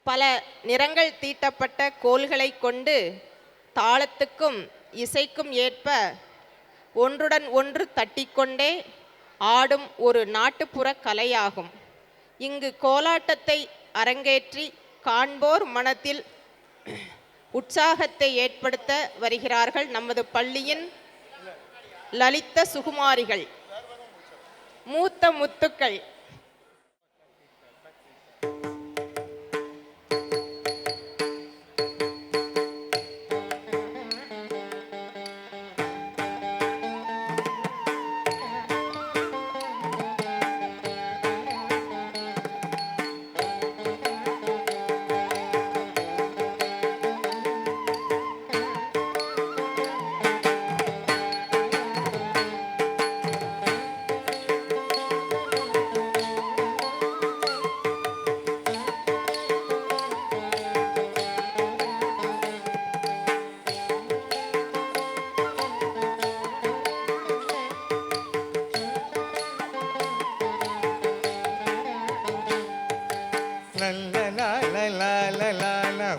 பல நிறங்கள் தீட்டப்பட்ட கோல்களை கொண்டு தாளத்துக்கும் இசைக்கும் ஏற்ப ஒன்றுடன் ஒன்று தட்டிக்கொண்டே ஆடும் ஒரு நாட்டுப்புற கலையாகும். இங்கு கோலாட்டத்தை அரங்கேற்றி காண்போர் மனத்தில் உற்சாகத்தை ஏற்படுத்த வருகிறார்கள் நமது பள்ளியின் லலித சுகுமாரிகள், மூத்த முத்துக்கள்.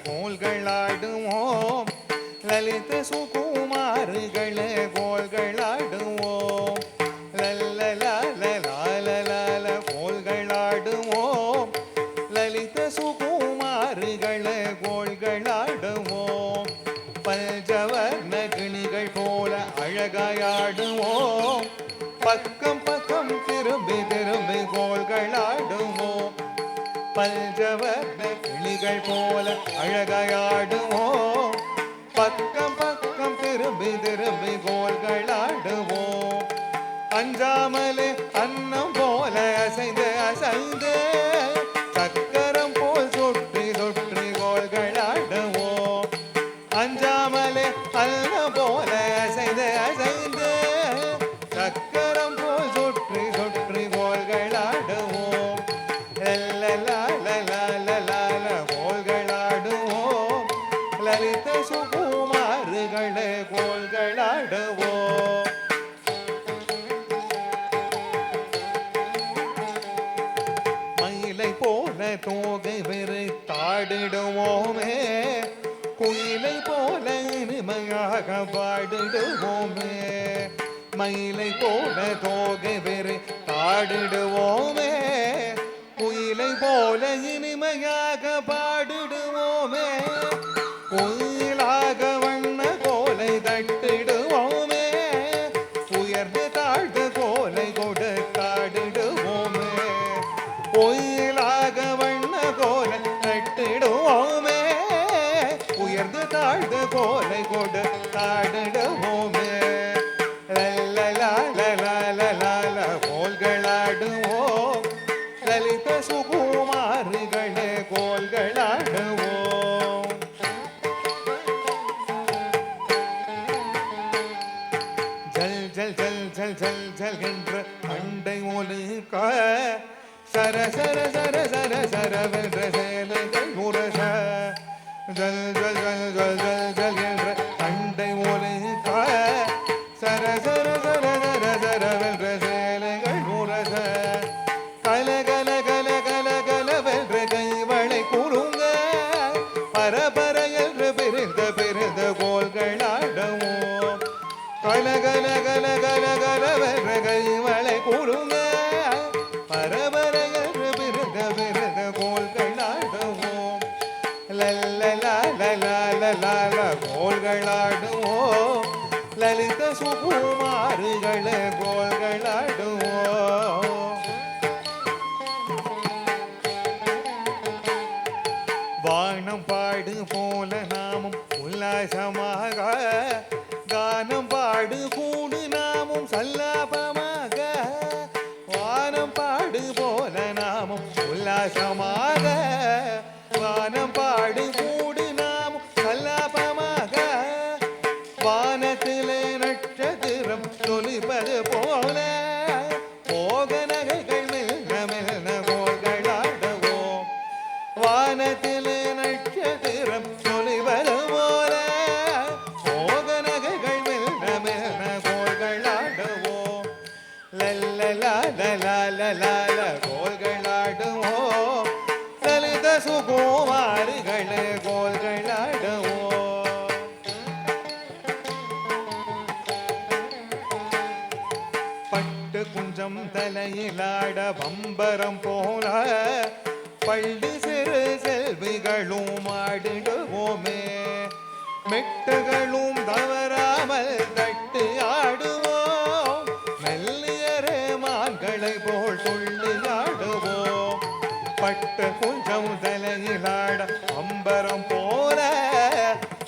கோல்களாடுவோம் லலித சுகுமார்களே, கோல்களாடுவோம் லல்ல கோல்களாடுவோம் லலித சுகுமார்களே, கோல்களாடுவோம் பஞ்சவர்ண கிளிகள் போல அழகாயாடுவோம், பக்கம் பக்கம் திரும்பி திரும்பி கோல்களாடுவோம் பஞ்சவர்ண கிளிகள் போல அழகாயாடுவோம், பக்கம் பக்கம் திரும்பி திரும்பி கோல்களாடுவோம் அஞ்சாமலே அன்னம் போல அசைந்து அசைந்து சக்கரம் போல் சுற்றி சுற்றி கோல்களாடுவோம் அஞ்சாமலே அன்னம் போல அசைந்து அசைந்து சக்கரம் போல் சுற்றி சுற்றி கோல்களாடுவோம் கோல்களாடுவோம் லலித சுகுமார்களே, கோல்களாடுவோம் மயிலை போல தோகை விரித்தாடிடுவோமே, குயிலை போல இனிமையாக பாடிடுவோமே மயிலை போல தோகை விரித்தாடிடுவோமே, குயிலை போல இனிமையாக பாடிடுவோமே குயிலாக வண்ண கோலை தட்டிடுவோமே, உயர்ந்து தாழ்ந்து கோலை கொடுத்தாடிடுவோமே குயிலாக வண்ண கோலை தட்டிடுவோமே, உயர்ந்து தாழ்ந்து கோலை கொடுத்தாடிடுவோமே கோல்களாடுவோம் லலித சுகுமார்களே, கோல்களாடுவோம் ஜல் ஜல் ஜல் ஜல் ஜல் ஜல் என்ற அண்டை ஒலிக்க சர சர சர சர சரவென்ற சேலைகள் முரச ஜல் ஜல் ஜல் ஜல் ஜல் ஜல் என்ற அண்டை ஒலிக்க சர சர சர சர சரவென்ற சேலைகள் முரச கலகல கல கல கலவென்ற கைவளை குறுங்க பரபர என்று பிரிந்த பிரிந்த கோல்களாடுவோம் கலகல கல கல கலவென்ற கைவளை குறுங்க பரபர என்று பிரிந்த பிரிந்த கோல்களாடுவோம் லல்ல கோல்களாடுவோம் லலித சுகுமார்களே, கோல்களாடுவோம் வானம் பாடு போல நாமும் உல்லாசமாக கானம் பாடு கூடு நாமும் சல்லாபமாக வானம் பாடு போல நாமும் உல்லாசமாக வானம் பாடு கூடு நாமும் சல்லாபமாக வானத்திலே நட்சத்திரம் தொலிப்பது போல போக நகைகள் மெல்ல மெல்ல கோல்களாடுவோம் வானத்திலே நட்சத்திரம் தொலிப்பது போல போக நகைகள் மெல்ல மெல்ல கோல்களாடுவோம் லல்ல கோல்களாடுவோம் லலித சுகுமார் சுகுமாரிகளே கோல்களாடுவோம். பட்டு குஞ்சம் தலையிலாட பம்பரம் போல பள்ளி சிறு செல்விகளும் ஆடிடுவோமே. மெட்டுகளும் தவறாமல் தட்டு ஆடுவோம். மெல்லியரே மான்களை போல் துள்ளி ஆடுவோம். பட்டு குஞ்சம் தலையிலாட அம்பரம் போல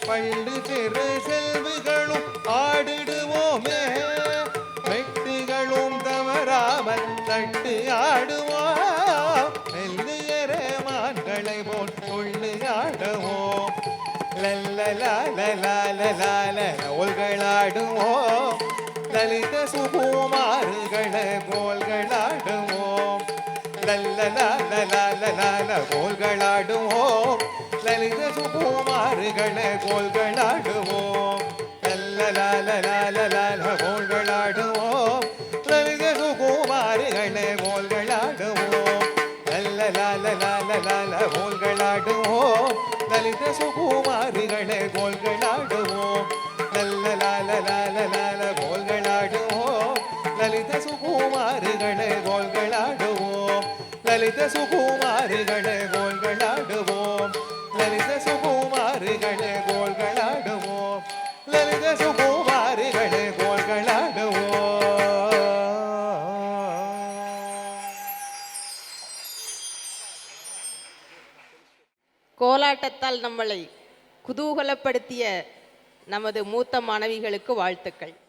பள்ளி சிறு செல்விகளும் ஆடிடுவோமே. மெட்டுகளும் தவறாமல் தட்டு ஆடுவோம். மெல்லியரே மான்களை போல் துள்ளி ஆடுவோம். கோல்களாடுவோம். லலித சுகுமாரிகளே கோல்களாடுவோம். கோல்களாடுவோம். லலித சுகுமாரிகளே கோல்களாடுவோம். கோல்களாடுவோம். லலித சுகுமாரிகளே கோல்களாடுவோம். கோல்களாடுவோம். லலித சுகுமாரிகளே கோல்களாடுவோம். கோல்களாடுவோம். லலித சுகுமாரிகளே கோல்களாடுவோம். லலித சுகுமாரிகளே கோல்களாடுவோம். லலித சுகுமாரிகளே கோல்களாடுவோம். லலித சுகுமாரிகளே கோல்களாடுவோம். கோலாட்டத்தால் நம்மளை குதூகலப்படுத்திய நமது மூத்த மாணவிகளுக்கு வாழ்த்துக்கள்.